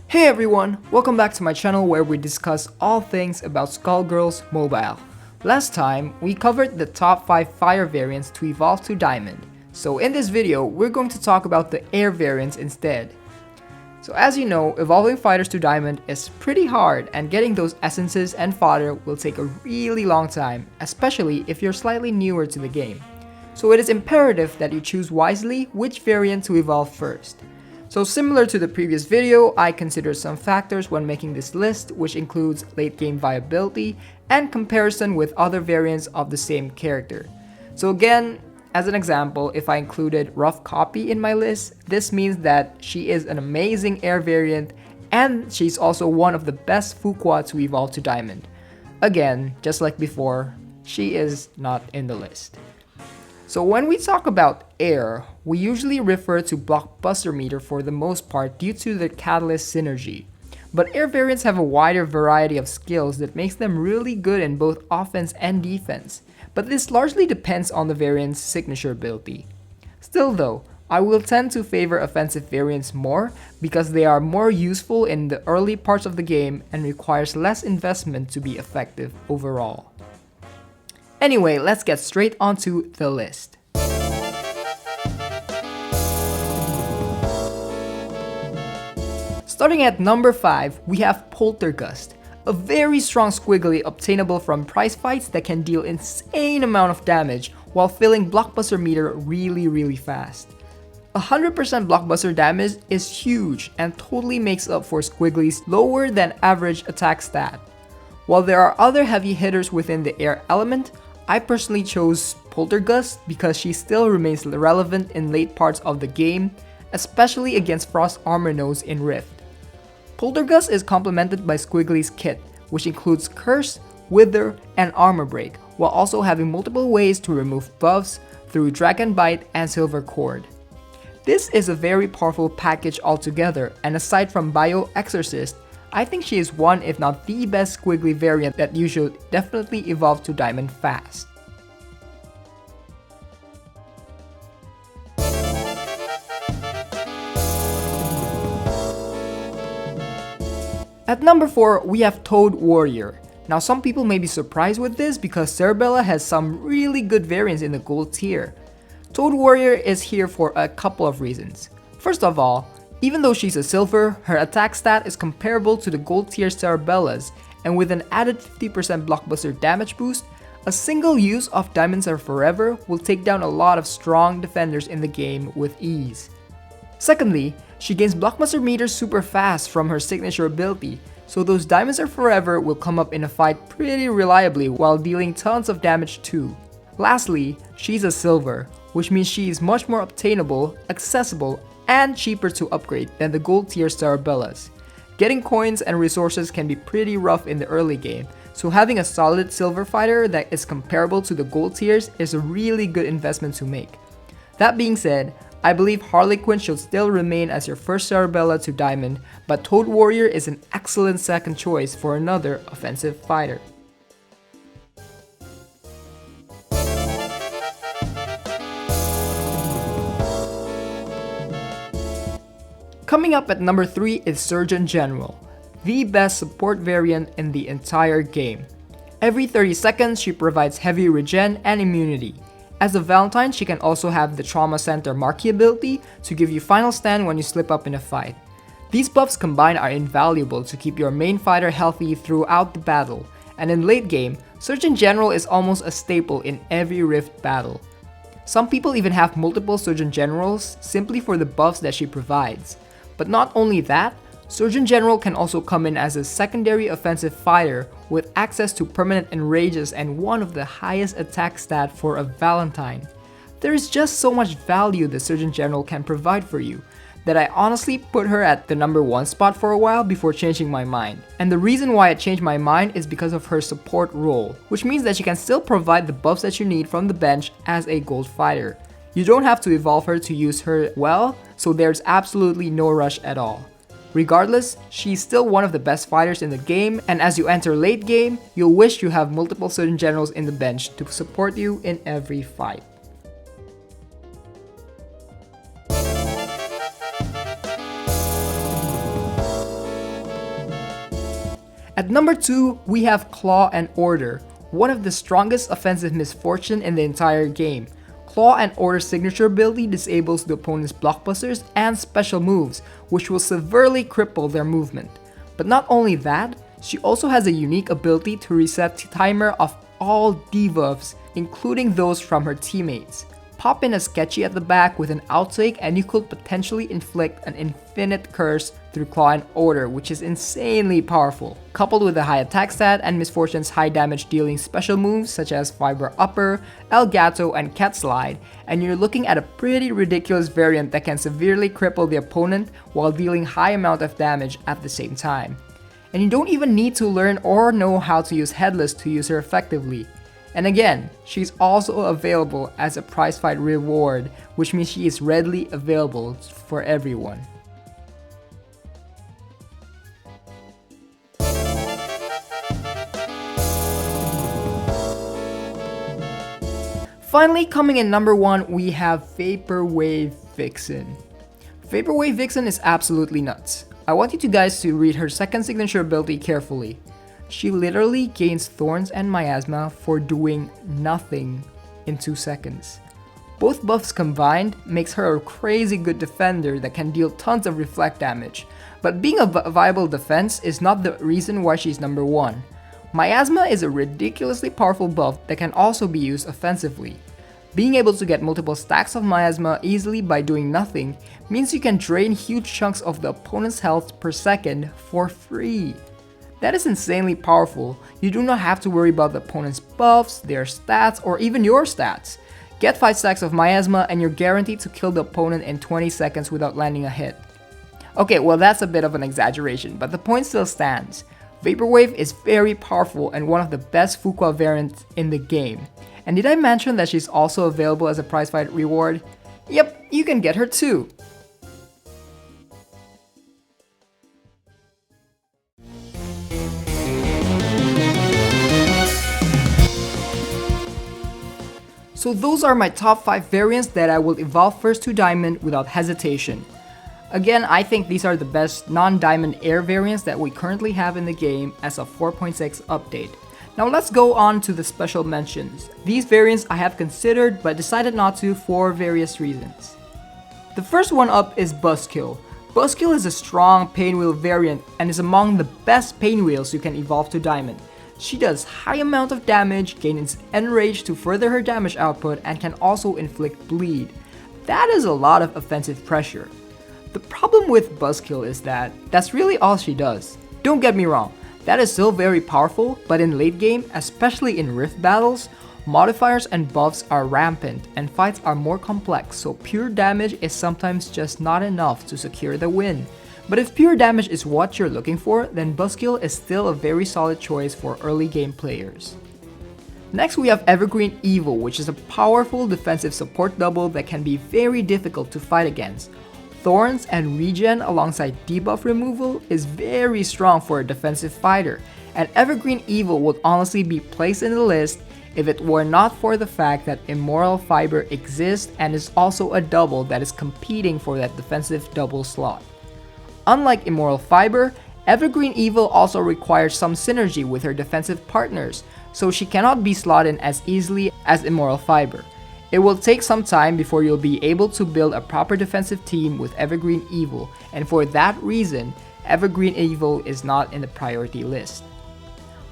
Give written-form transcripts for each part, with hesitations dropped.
Hey everyone, welcome back to my channel where we discuss all things about Skullgirls Mobile. Last time, we covered the top 5 fire variants to evolve to Diamond. So in this video, we're going to talk about the air variants instead. So as you know, evolving fighters to Diamond is pretty hard, and getting those essences and fodder will take a really long time, especially if you're slightly newer to the game. So it is imperative that you choose wisely which variant to evolve first. So similar to the previous video, I considered some factors when making this list, which includes late game viability and comparison with other variants of the same character. So again, as an example, if I included Rough Copy in my list, this means that she is an amazing air variant and she's also one of the best Fuqua to evolve to Diamond. Again, just like before, she is not in the list. So when we talk about air, we usually refer to blockbuster meter for the most part due to the catalyst synergy. But air variants have a wider variety of skills that makes them really good in both offense and defense, but this largely depends on the variant's signature ability. Still though, I will tend to favor offensive variants more because they are more useful in the early parts of the game and requires less investment to be effective overall. Anyway, let's get straight onto the list. Starting at number 5, we have Poltergust, a very strong squiggly obtainable from prize fights that can deal insane amount of damage while filling blockbuster meter really fast. 100% blockbuster damage is huge and totally makes up for Squiggly's lower than average attack stat. While there are other heavy hitters within the air element, I personally chose Poltergust because she still remains relevant in late parts of the game, especially against Frost Armor nodes in Rift. Poltergust is complemented by Squiggly's kit, which includes Curse, Wither, and Armor Break, while also having multiple ways to remove buffs through Dragon Bite and Silver Cord. This is a very powerful package altogether, and aside from Bio Exorcist, I think she is one if not the best Squiggly variant that you should definitely evolve to Diamond fast. At number 4, we have Toad Warrior. Now some people may be surprised with this because Cerebella has some really good variants in the gold tier. Toad Warrior is here for a couple of reasons. First of all, even though she's a silver, her attack stat is comparable to the gold tier Cerebellas, and with an added 50% blockbuster damage boost, a single use of Diamonds Are Forever will take down a lot of strong defenders in the game with ease. Secondly, she gains blockbuster meters super fast from her signature ability, so those Diamonds Are Forever will come up in a fight pretty reliably while dealing tons of damage too. Lastly, she's a silver, which means she is much more obtainable, accessible, and cheaper to upgrade than the gold tier Cerebellas. Getting coins and resources can be pretty rough in the early game, so having a solid silver fighter that is comparable to the gold tiers is a really good investment to make. That being said, I believe Harley Quinn should still remain as your first Cerebella to Diamond, but Toad Warrior is an excellent second choice for another offensive fighter. Coming up at number 3 is Surgeon General, the best support variant in the entire game. Every 30 seconds she provides heavy regen and immunity. As a Valentine, she can also have the Trauma Center Marquee ability to give you final stand when you slip up in a fight. These buffs combined are invaluable to keep your main fighter healthy throughout the battle, and in late game, Surgeon General is almost a staple in every Rift battle. Some people even have multiple Surgeon Generals simply for the buffs that she provides. But not only that, Surgeon General can also come in as a secondary offensive fighter with access to permanent enrages and one of the highest attack stat for a Valentine. There is just so much value the Surgeon General can provide for you that I honestly put her at the number 1 spot for a while before changing my mind. And the reason why I changed my mind is because of her support role, which means that she can still provide the buffs that you need from the bench as a gold fighter. You don't have to evolve her to use her well, so there's absolutely no rush at all. Regardless, she's still one of the best fighters in the game, and as you enter late game, you'll wish you have multiple certain generals in the bench to support you in every fight. At number 2, we have Claw and Order, one of the strongest offensive misfortune in the entire game. Claw and Order's signature ability disables the opponent's blockbusters and special moves, which will severely cripple their movement. But not only that, she also has a unique ability to reset the timer of all debuffs, including those from her teammates. Pop in a Sketchy at the back with an outtake and you could potentially inflict an infinite curse through Claw and Order, which is insanely powerful. Coupled with a high attack stat and Misfortune's high damage dealing special moves such as Fiber Upper, El Gato, and Cat Slide, and you're looking at a pretty ridiculous variant that can severely cripple the opponent while dealing high amount of damage at the same time. And you don't even need to learn or know how to use Headless to use her effectively. And again, she's also available as a prize fight reward, which means she is readily available for everyone. Finally, coming in number 1, we have Vaporwave Vixen. Vaporwave Vixen is absolutely nuts. I want you guys to read her second signature ability carefully. She literally gains Thorns and Miasma for doing nothing in 2 seconds. Both buffs combined makes her a crazy good defender that can deal tons of reflect damage, but being a viable defense is not the reason why she's number 1. Miasma is a ridiculously powerful buff that can also be used offensively. Being able to get multiple stacks of Miasma easily by doing nothing means you can drain huge chunks of the opponent's health per second for free. That is insanely powerful. You do not have to worry about the opponent's buffs, their stats, or even your stats. Get 5 stacks of Miasma and you're guaranteed to kill the opponent in 20 seconds without landing a hit. Okay, well that's a bit of an exaggeration, but the point still stands. Vaporwave is very powerful and one of the best Fuqua variants in the game. And did I mention that she's also available as a prize fight reward? Yep, you can get her too. So those are my top 5 variants that I will evolve first to Diamond without hesitation. Again, I think these are the best non-Diamond Air variants that we currently have in the game as of 4.6 update. Now let's go on to the special mentions. These variants I have considered but decided not to for various reasons. The first one up is Buzzkill. Buzzkill is a strong Painwheel variant and is among the best Painwheels you can evolve to Diamond. She does high amount of damage, gains Enrage to further her damage output, and can also inflict bleed. That is a lot of offensive pressure. The problem with Buzzkill is that that's really all she does. Don't get me wrong, that is still very powerful, but in late game, especially in Rift battles, modifiers and buffs are rampant and fights are more complex, so pure damage is sometimes just not enough to secure the win. But if pure damage is what you're looking for, then Buzzkill is still a very solid choice for early game players. Next we have Evergreen Evil, which is a powerful defensive support double that can be very difficult to fight against. Thorns and regen alongside debuff removal is very strong for a defensive fighter, and Evergreen Evil would honestly be placed in the list if it were not for the fact that Immoral Fiber exists and is also a double that is competing for that defensive double slot. Unlike Immoral Fiber, Evergreen Evil also requires some synergy with her defensive partners, so she cannot be slotted in as easily as Immoral Fiber. It will take some time before you'll be able to build a proper defensive team with Evergreen Evil, and for that reason, Evergreen Evil is not in the priority list.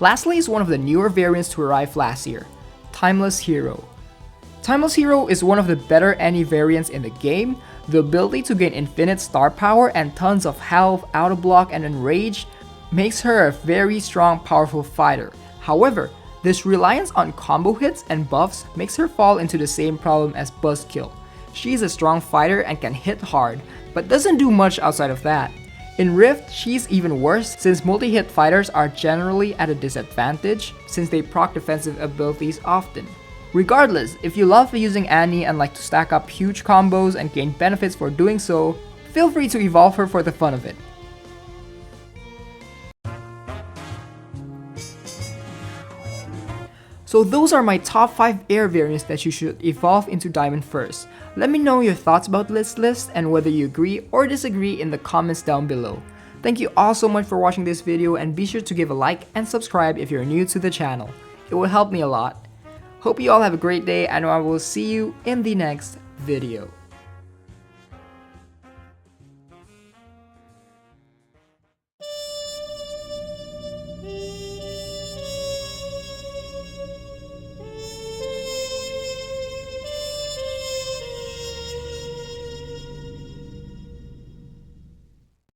Lastly is one of the newer variants to arrive last year, Timeless Hero. Timeless Hero is one of the better any variants in the game. The ability to gain infinite star power and tons of health, auto block, and enrage makes her a very strong, powerful fighter. However, this reliance on combo hits and buffs makes her fall into the same problem as Buzzkill. She is a strong fighter and can hit hard, but doesn't do much outside of that. In Rift, she's even worse since multi-hit fighters are generally at a disadvantage since they proc defensive abilities often. Regardless, if you love using Annie and like to stack up huge combos and gain benefits for doing so, feel free to evolve her for the fun of it. So those are my top 5 air variants that you should evolve into Diamond first. Let me know your thoughts about this list and whether you agree or disagree in the comments down below. Thank you all so much for watching this video, and be sure to give a like and subscribe if you're new to the channel. It will help me a lot. Hope you all have a great day, and I will see you in the next video.